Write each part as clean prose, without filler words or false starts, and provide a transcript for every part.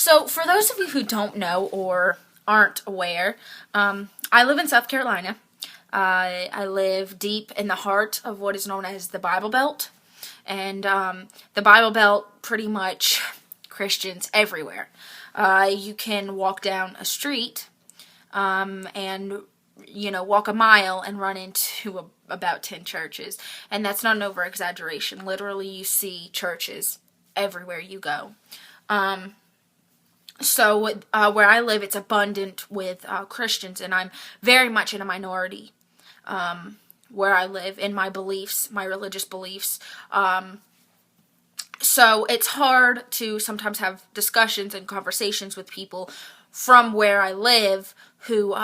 So, for those of you who don't know or aren't aware, I live in South Carolina. I live deep in the heart of what is known as the Bible Belt. And the Bible Belt, pretty much Christians everywhere. You can walk down a street and walk a mile and run into about 10 churches. And that's not an over-exaggeration. Literally, you see churches everywhere you go. So where I live, it's abundant with Christians, and I'm very much in a minority where I live in my beliefs, my religious beliefs. So it's hard to sometimes have discussions and conversations with people from where I live who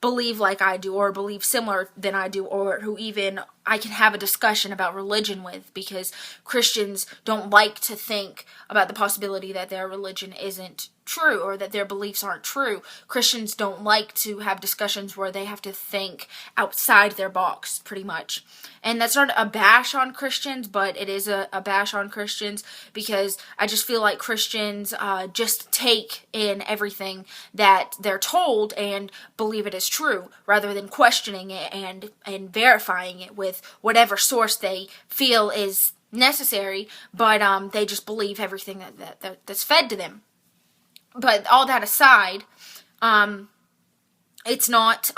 believe like I do or believe similar than I do, or who even I can have a discussion about religion with, because Christians don't like to think about the possibility that their religion isn't true or that their beliefs aren't true. Christians don't like to have discussions where they have to think outside their box, pretty much. And that's not a bash on Christians, but it is a bash on Christians, because I just feel like Christians just take in everything that they're told and believe it is true, rather than questioning it and verifying it with whatever source they feel is necessary, but they just believe everything that's fed to them. But all that aside, it's not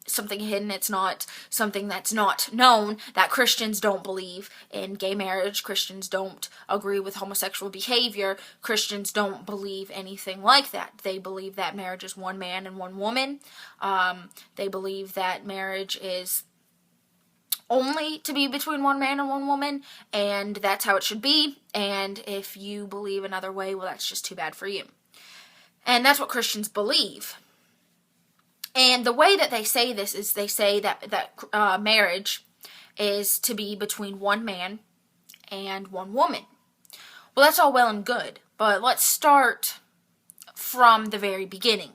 something hidden. It's not something that's not known that Christians don't believe in gay marriage. Christians don't agree with homosexual behavior. Christians don't believe anything like that. They believe that marriage is one man and one woman. They believe that marriage is only to be between one man and one woman, and that's how it should be. And if you believe another way, well, that's just too bad for you. And that's what Christians believe. And the way that they say this is they say that marriage is to be between one man and one woman. Well, that's all well and good, but let's start from the very beginning.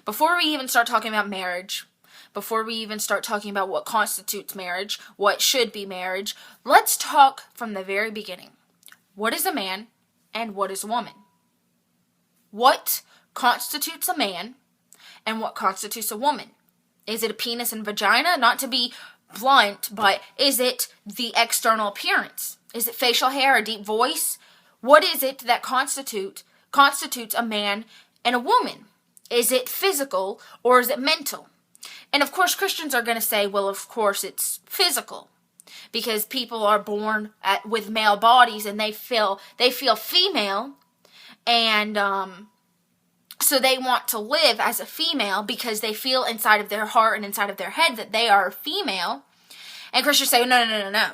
Before we even start talking about marriage, before we even start talking about what constitutes marriage, what should be marriage, let's talk from the very beginning. What is a man and what is a woman? What constitutes a man and what constitutes a woman? Is it a penis and vagina? Not to be blunt, but is it the external appearance? Is it facial hair, a deep voice? What is it that constitutes a man and a woman? Is it physical or is it mental? And of course, Christians are going to say, well, of course it's physical, because people are born with male bodies and they feel female, and so they want to live as a female because they feel inside of their heart and inside of their head that they are a female. And Christians say, no,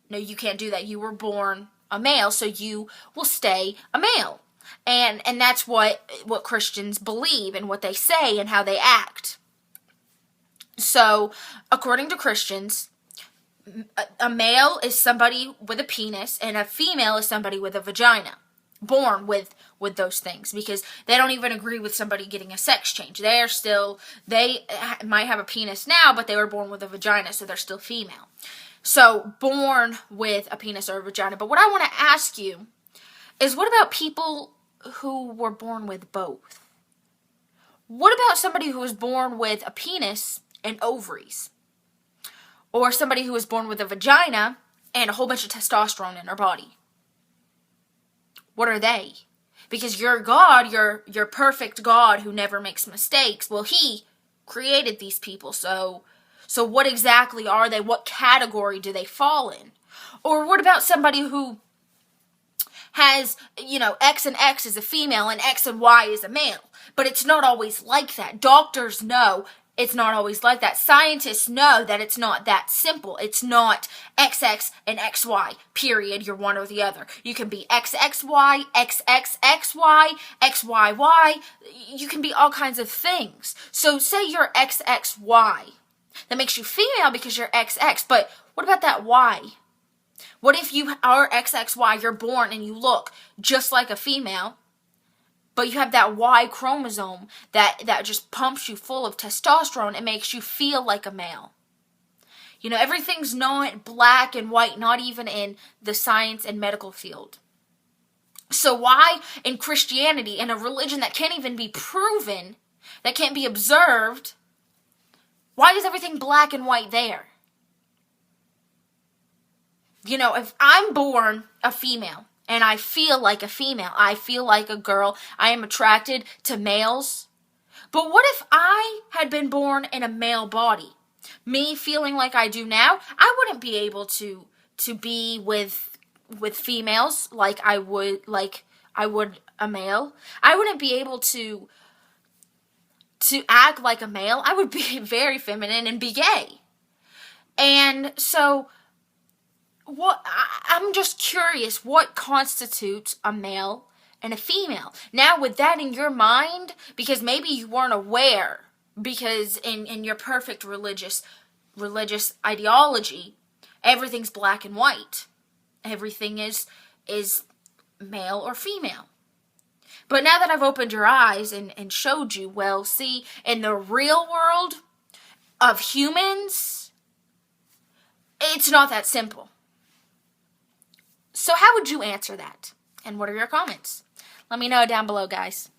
you can't do that. You were born a male, so you will stay a male. And that's what Christians believe and what they say and how they act. So, according to Christians, a male is somebody with a penis and a female is somebody with a vagina, born with those things, because they don't even agree with somebody getting a sex change. They might have a penis now, but they were born with a vagina, so they're still female. So, born with a penis or a vagina. But what I want to ask you is, what about people who were born with both? What about somebody who was born with a penis and ovaries? Or somebody who was born with a vagina and a whole bunch of testosterone in their body? What are they? Because your God, your perfect God who never makes mistakes, well, He created these people. So what exactly are they? What category do they fall in? Or what about somebody who has, X and X is a female and X and Y is a male? But it's not always like that. Doctors know it's not always like that. Scientists know that it's not that simple. It's not XX and XY, period. You're one or the other. You can be XXY, XXXY, XYY. You can be all kinds of things. So say you're XXY. That makes you female because you're XX. But what about that Y? What if you are XXY, you're born and you look just like a female, but you have that Y chromosome that just pumps you full of testosterone and makes you feel like a male? Everything's not black and white, not even in the science and medical field. So why in Christianity, in a religion that can't even be proven, that can't be observed, why is everything black and white there? You know, if I'm born a female and I feel like a female, I feel like a girl, I am attracted to males. But what if I had been born in a male body? Me feeling like I do now, I wouldn't be able to be with females like I would a male. I wouldn't be able to act like a male. I would be very feminine and be gay. And so I'm just curious, what constitutes a male and a female? Now, with that in your mind, because maybe you weren't aware, because in your perfect religious ideology, everything's black and white. Everything is male or female. But now that I've opened your eyes and showed you, well, see, in the real world of humans, it's not that simple. So how would you answer that? And what are your comments? Let me know down below, guys.